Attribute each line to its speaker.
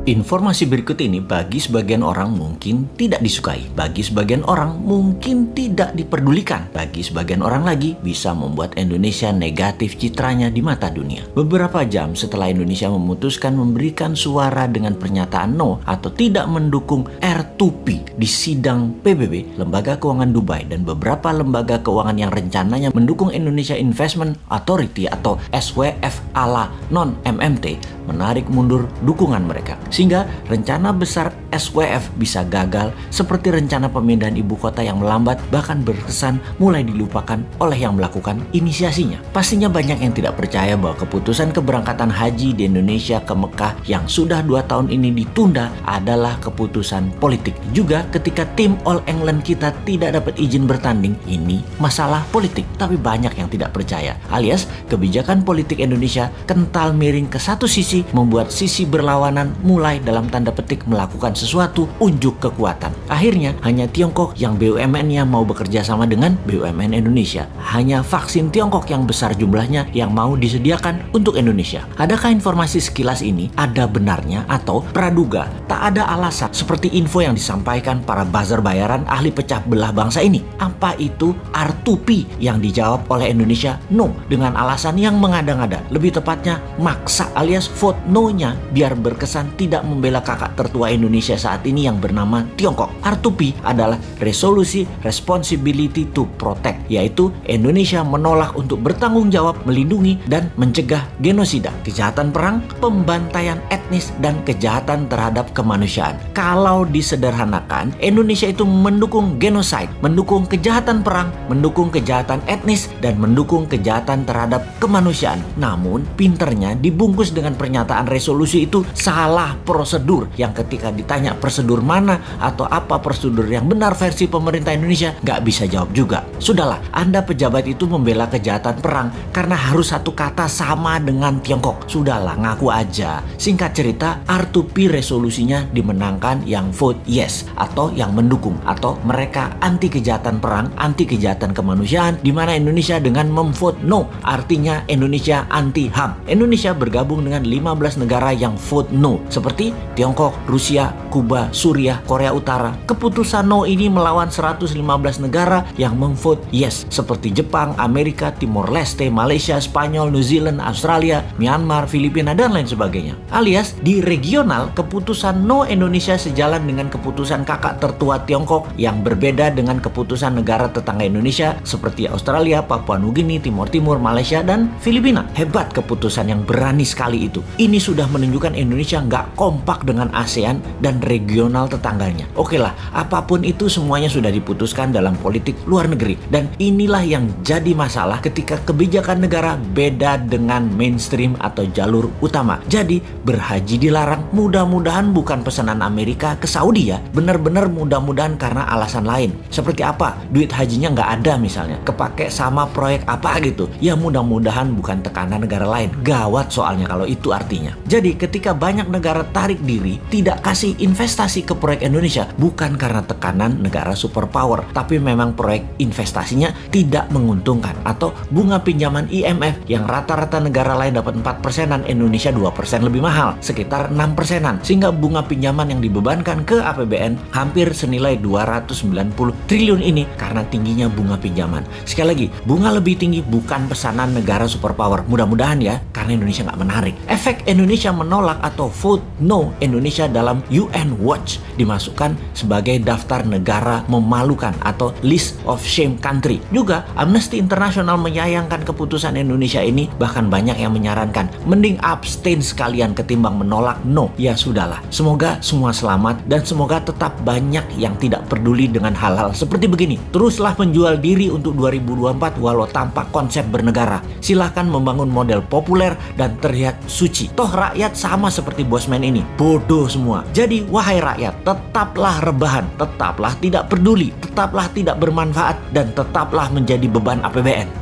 Speaker 1: Informasi berikut ini bagi sebagian orang mungkin tidak disukai, bagi sebagian orang mungkin tidak diperdulikan, bagi sebagian orang lagi bisa membuat Indonesia negatif citranya di mata dunia. Beberapa jam setelah Indonesia memutuskan memberikan suara dengan pernyataan no atau tidak mendukung R2P di sidang PBB, Lembaga Keuangan Dubai dan beberapa lembaga keuangan yang rencananya mendukung Indonesia Investment Authority atau SWF ala non-MMT menarik mundur dukungan mereka. Sehingga rencana besar SWF bisa gagal seperti rencana pemindahan ibu kota yang melambat bahkan berkesan mulai dilupakan oleh yang melakukan inisiasinya. Pastinya banyak yang tidak percaya bahwa keputusan keberangkatan haji di Indonesia ke Mekah yang sudah 2 tahun ini ditunda adalah keputusan politik. Juga ketika tim All England kita tidak dapat izin bertanding, ini masalah politik. Tapi banyak yang tidak percaya, alias kebijakan politik Indonesia kental miring ke satu sisi membuat sisi berlawanan mulai dalam tanda petik melakukan sesuatu unjuk kekuatan. Akhirnya hanya Tiongkok yang BUMN-nya mau bekerja sama dengan BUMN Indonesia. Hanya vaksin Tiongkok yang besar jumlahnya yang mau disediakan untuk Indonesia. Adakah informasi sekilas ini ada benarnya atau praduga tak ada alasan seperti info yang disampaikan para buzzer bayaran ahli pecah belah bangsa ini? Apa itu R2P yang dijawab oleh Indonesia no dengan alasan yang mengada-ngada? Lebih tepatnya maksa alias vote no-nya biar berkesan tidak membela kakak tertua Indonesia saat ini yang bernama Tiongkok. R2P adalah Resolusi Responsibility to Protect, yaitu Indonesia menolak untuk bertanggung jawab melindungi dan mencegah genosida, kejahatan perang, pembantaian etnis, dan kejahatan terhadap kemanusiaan. Kalau disederhanakan, Indonesia itu mendukung genocide, mendukung kejahatan perang, mendukung kejahatan etnis, dan mendukung kejahatan terhadap kemanusiaan. Namun, pinternya dibungkus dengan pernyataan resolusi itu salah prosedur yang ketika ditanya prosedur mana atau apa prosedur yang benar versi pemerintah Indonesia nggak bisa jawab juga. Sudahlah, Anda pejabat itu membela kejahatan perang karena harus satu kata sama dengan Tiongkok. Sudahlah, ngaku aja. Singkat cerita, R2P resolusinya dimenangkan yang vote yes atau yang mendukung, atau mereka anti kejahatan perang, anti kejahatan kemanusiaan, di mana Indonesia dengan memvote no artinya Indonesia anti HAM. Indonesia bergabung dengan 15 negara yang vote no seperti Tiongkok, Rusia, Kuba, Suriah, Korea Utara. Keputusan no ini melawan 115 negara yang memvote yes seperti Jepang, Amerika, Timor Leste, Malaysia, Spanyol, New Zealand, Australia, Myanmar, Filipina, dan lain sebagainya. Alias di regional, keputusan no Indonesia sejalan dengan keputusan kakak tertua Tiongkok yang berbeda dengan keputusan negara tetangga Indonesia seperti Australia, Papua Nugini, Timor Timur, Malaysia, dan Filipina. Hebat keputusan yang berani sekali itu. Ini sudah menunjukkan Indonesia nggak kompak dengan ASEAN dan regional tetangganya. Oke lah, apapun itu semuanya sudah diputuskan dalam politik luar negeri. Dan inilah yang jadi masalah ketika kebijakan negara beda dengan mainstream atau jalur utama. Jadi berhaji dilarang, mudah-mudahan bukan pesanan Amerika ke Saudi ya. Bener-bener mudah-mudahan karena alasan lain. Seperti apa? Duit hajinya nggak ada misalnya. Kepake sama proyek apa gitu. Ya mudah-mudahan bukan tekanan negara lain. Gawat soalnya kalau itu artinya. Jadi ketika banyak negara tarik diri, tidak kasih investasi ke proyek Indonesia, bukan karena tekanan negara superpower, tapi memang proyek investasinya tidak menguntungkan, atau bunga pinjaman IMF yang rata-rata negara lain dapat 4%-an, Indonesia 2% lebih mahal, sekitar 6%-an, sehingga bunga pinjaman yang dibebankan ke APBN hampir senilai 290 triliun ini karena tingginya bunga pinjaman. Sekali lagi, bunga lebih tinggi bukan pesanan negara superpower, mudah-mudahan ya, karena Indonesia nggak menarik. Efek Indonesia menolak atau vote no Indonesia dalam UN Watch dimasukkan sebagai daftar negara memalukan atau list of shame country. Juga Amnesty International menyayangkan keputusan Indonesia ini, bahkan banyak yang menyarankan mending abstain sekalian ketimbang menolak no. Ya sudahlah, semoga semua selamat dan semoga tetap banyak yang tidak peduli dengan hal-hal seperti begini. Teruslah menjual diri untuk 2024 walau tanpa konsep bernegara. Silahkan membangun model populer dan terlihat suci. Toh rakyat sama seperti bosman ini, bodoh semua. Jadi wahai rakyat, tetaplah rebahan, tetaplah tidak peduli, tetaplah tidak bermanfaat, dan tetaplah menjadi beban APBN.